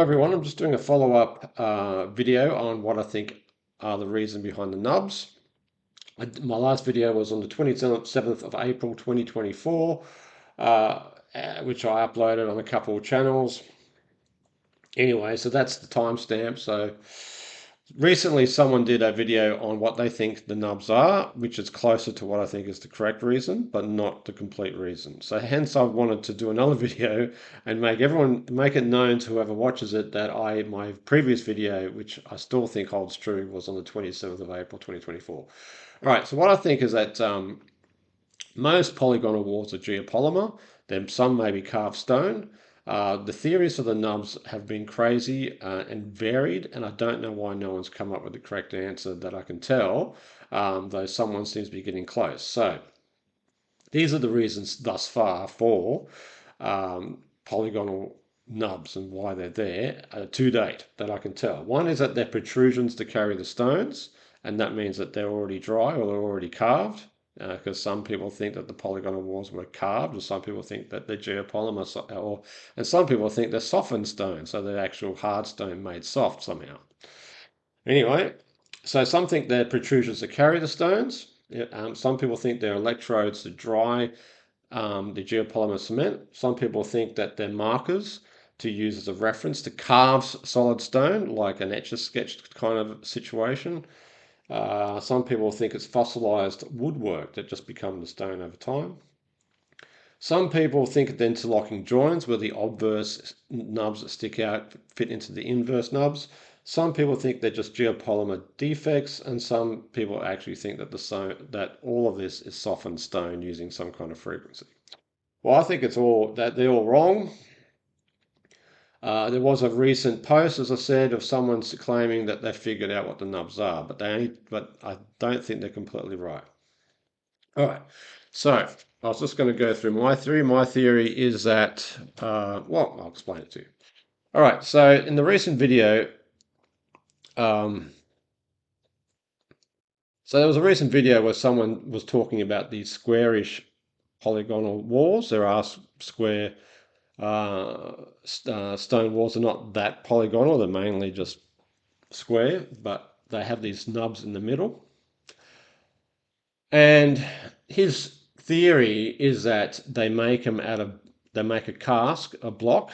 everyone, I'm just doing a follow-up video on what I think are the reason behind the nubs. My last video was on the 27th of April 2024, which I uploaded on a couple of channels. Anyway, so that's the timestamp. So recently someone did a video on what they think the nubs are, which is closer to what I think is the correct reason, but not the complete reason. So hence I wanted to do another video and make it known to whoever watches it that my previous video, which I still think holds true, was on the 27th of April 2024. All right, so what I think is that most polygonal walls are geopolymer. Then some may be carved stone. The theories of the nubs have been crazy and varied, and I don't know why no one's come up with the correct answer that I can tell, though someone seems to be getting close. So these are the reasons thus far for polygonal nubs and why they're there to date that I can tell. One is that they're protrusions to carry the stones, and that means that they're already dry or they're already carved. Because some people think that the polygonal walls were carved, or some people think that they're geopolymer, and some people think they're softened stone, so they're actual hard stone made soft somehow. Anyway, so some think they're protrusions to carry the stones. Some people think they're electrodes to dry the geopolymer cement. Some people think that they're markers to use as a reference to carve solid stone, like an etch-a-sketch kind of situation. Some people think it's fossilized woodwork that just become the stone over time. Some people think the interlocking joins where the obverse nubs that stick out fit into the inverse nubs. Some people think they're just geopolymer defects, and some people actually think that that all of this is softened stone using some kind of frequency. Well, I think it's all that they're all wrong. There was a recent post, as I said, of someone claiming that they figured out what the nubs are, but I don't think they're completely right. All right, so I was just going to go through my theory. My theory is that, well, I'll explain it to you. All right, so in the recent video, so there was a recent video where someone was talking about these squarish polygonal walls. There are square stone walls are not that polygonal, they're mainly just square, but they have these nubs in the middle. And his theory is that they make them they make a cask, a block.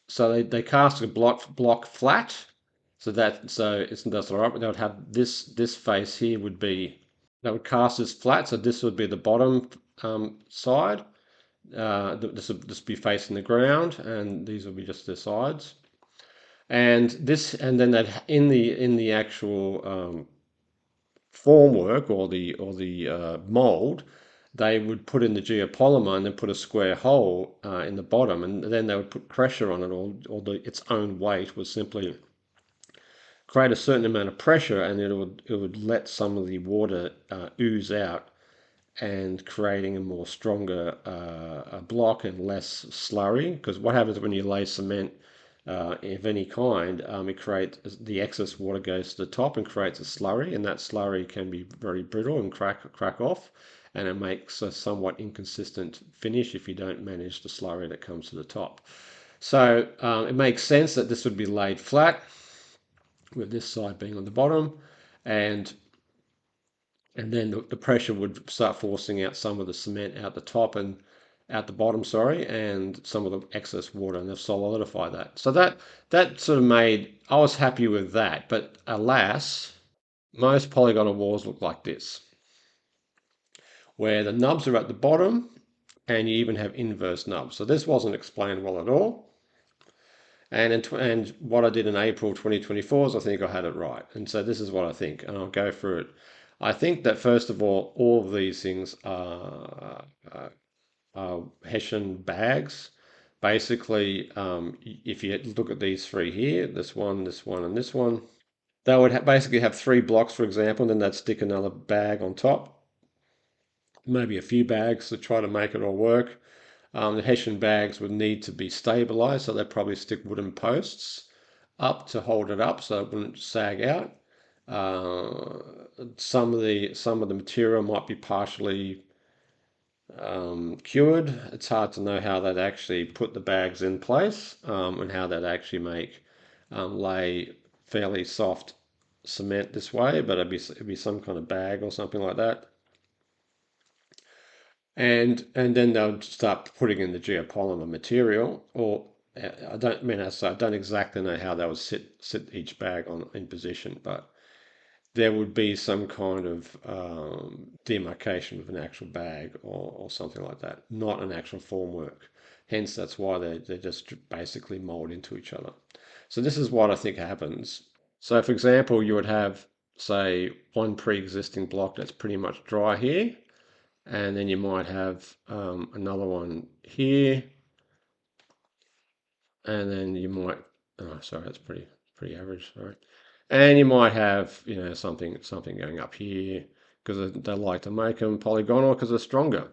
So they cast a block flat. That's all right, but they would have this face here would be, that would cast as flat, so this would be the bottom side. This will just be facing the ground, and these will be just their sides. And then that in the actual formwork or the mold, they would put in the geopolymer and then put a square hole in the bottom, and then they would put pressure on it, or its own weight would simply create a certain amount of pressure, and it would let some of the water ooze out, and creating a more stronger block and less slurry. Because what happens when you lay cement of any kind, it creates, the excess water goes to the top and creates a slurry, and that slurry can be very brittle and crack off, and it makes a somewhat inconsistent finish if you don't manage the slurry that comes to the top. So it makes sense that this would be laid flat, with this side being on the bottom, and then the pressure would start forcing out some of the cement out the top and out the bottom, sorry, and some of the excess water, and they've solidified that. So that sort of made, I was happy with that, but alas, most polygonal walls look like this, where the nubs are at the bottom, and you even have inverse nubs. So this wasn't explained well at all. And what I did in April 2024 is I think I had it right. And so this is what I think, and I'll go through it. I think that first of all of these things are Hessian bags. Basically, if you look at these three here, this one, and this one, they would basically have three blocks, for example, and then they'd stick another bag on top, maybe a few bags to try to make it all work. The Hessian bags would need to be stabilized, so they'd probably stick wooden posts up to hold it up so it wouldn't sag out. Some of the material might be partially cured, it's hard to know how they'd actually put the bags in place, and how they'd actually lay fairly soft cement this way, but it'd be some kind of bag or something like that. And then they'll start putting in the geopolymer material, or I don't mean as I don't exactly know how they would sit each bag on in position, but there would be some kind of demarcation of an actual bag, or something like that, not an actual formwork. Hence, that's why they just basically mold into each other. So this is what I think happens. So for example, you would have, say, one pre-existing block that's pretty much dry here, and then you might have another one here, and then you might, oh sorry, that's pretty average, sorry. And you might have, something going up here, because they like to make them polygonal because they're stronger.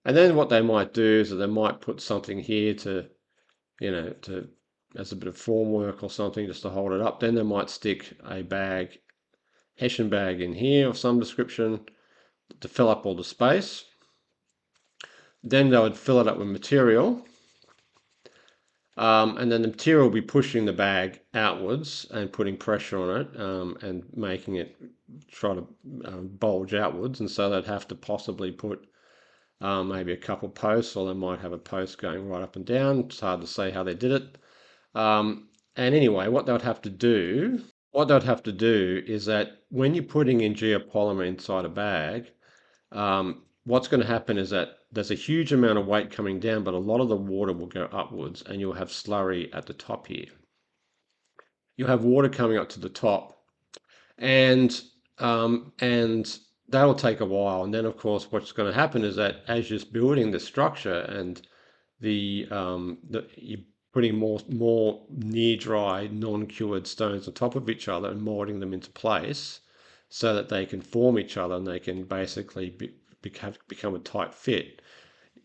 And then what they might do is that they might put something here to, to as a bit of formwork or something, just to hold it up. Then they might stick a bag, Hessian bag, in here of some description to fill up all the space. Then they would fill it up with material, and then the material will be pushing the bag outwards and putting pressure on it, and making it try to bulge outwards. And so they'd have to possibly put maybe a couple posts, or they might have a post going right up and down. It's hard to say how they did it. And anyway, what they'd have to do is that when you're putting in geopolymer inside a bag, what's going to happen is that there's a huge amount of weight coming down, but a lot of the water will go upwards, and you'll have slurry at the top here. You'll have water coming up to the top, and that'll take a while. And then, of course, what's going to happen is that as you're building the structure, and you're putting more near dry, non-cured stones on top of each other and molding them into place, so that they can form each other and they can basically become a tight fit.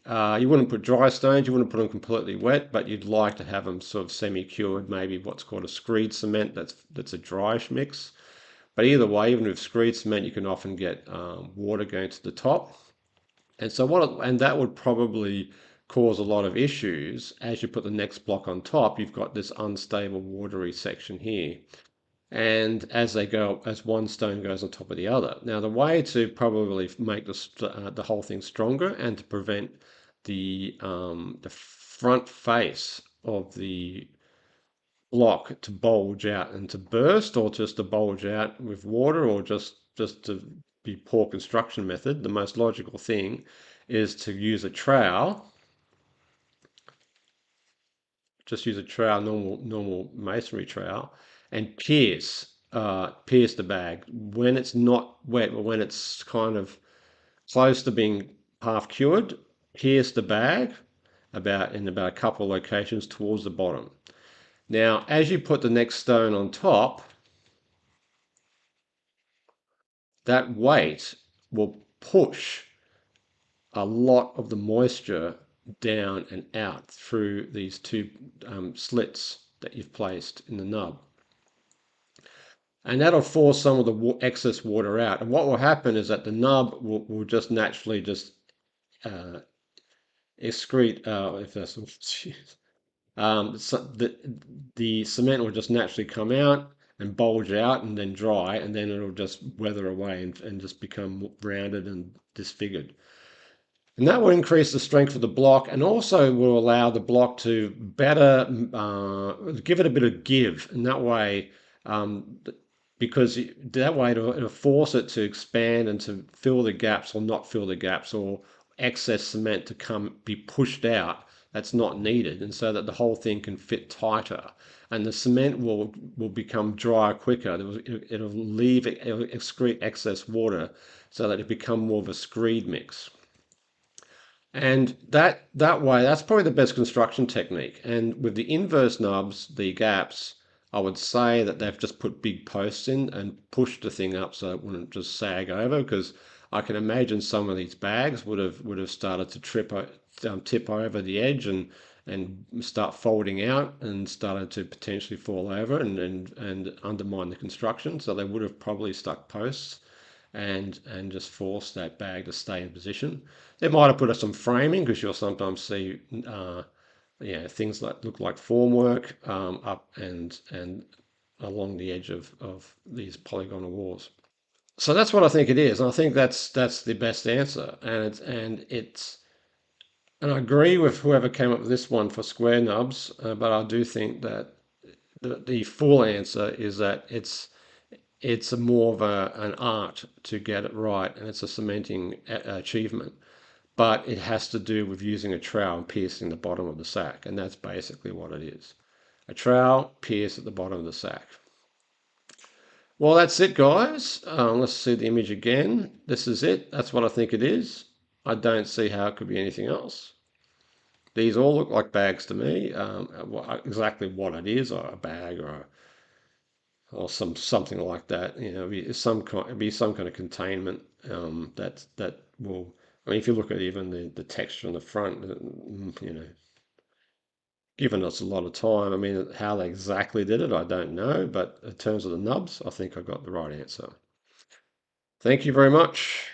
You wouldn't put dry stones, you wouldn't put them completely wet, but you'd like to have them sort of semi-cured, maybe what's called a screed cement. That's a dryish mix. But either way, even with screed cement, you can often get water going to the top. And so and that would probably cause a lot of issues. As you put the next block on top, you've got this unstable watery section here. And as one stone goes on top of the other. Now, the way to probably make the whole thing stronger, and to prevent the front face of the block to bulge out and to burst, or just to bulge out with water, or just to be poor construction method, the most logical thing is to use a trowel. Just use a trowel, normal masonry trowel, and pierce the bag when it's not wet, or when it's kind of close to being half cured. Pierce the bag in about a couple of locations towards the bottom. Now, as you put the next stone on top, that weight will push a lot of the moisture down and out through these two slits that you've placed in the nub. And that'll force some of the excess water out. And what will happen is that the nub will just naturally just excrete, if that's so the cement will just naturally come out and bulge out and then dry, and then it'll just weather away and just become rounded and disfigured. And that will increase the strength of the block, and also will allow the block to better give it a bit of give. And that way, because that way it'll force it to expand and to fill the gaps, or not fill the gaps, or excess cement to be pushed out that's not needed, and so that the whole thing can fit tighter, and the cement will become drier quicker. It'll excrete excess water, so that it become more of a screed mix. And that way, that's probably the best construction technique. And with the inverse nubs, the gaps, I would say that they've just put big posts in and pushed the thing up so it wouldn't just sag over. Because I can imagine some of these bags would have started to tip over the edge, and start folding out, and started to potentially fall over and undermine the construction. So they would have probably stuck posts. and just force that bag to stay in position. They might have put some framing because you'll sometimes see things that look like formwork up and along the edge of these polygonal walls. So that's what I think it is, and I think that's the best answer. And I agree with whoever came up with this one for square nubs, but I do think that the full answer is that it's a more of an art to get it right, and it's a cementing achievement. But it has to do with using a trowel and piercing the bottom of the sack, and that's basically what it is. A trowel pierce at the bottom of the sack. Well, that's it, guys. Let's see the image again. This is it. That's what I think it is. I don't see how it could be anything else. These all look like bags to me. Exactly what it is, or a bag, or something like that. It'd be some kind of containment that will. I mean, if you look at even the texture on the front, given us a lot of time. I mean, how they exactly did it, I don't know. But in terms of the nubs, I think I got the right answer. Thank you very much.